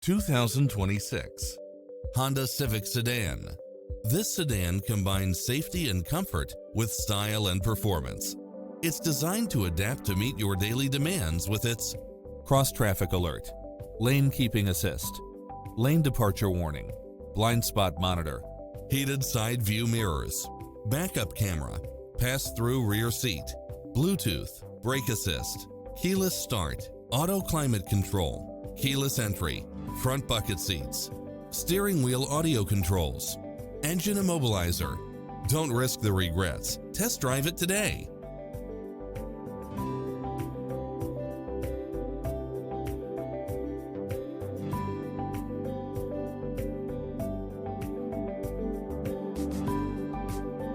2026 Honda Civic Sedan. This sedan combines safety and comfort with style and performance. It's designed to adapt to meet your daily demands with its cross-traffic alert, lane keeping assist, lane departure warning, blind spot monitor, heated side view mirrors, backup camera, pass-through rear seat, Bluetooth, brake assist, keyless start, auto climate control, keyless entry, front bucket seats, steering wheel audio controls, engine immobilizer. Don't risk the regrets. Test drive it today.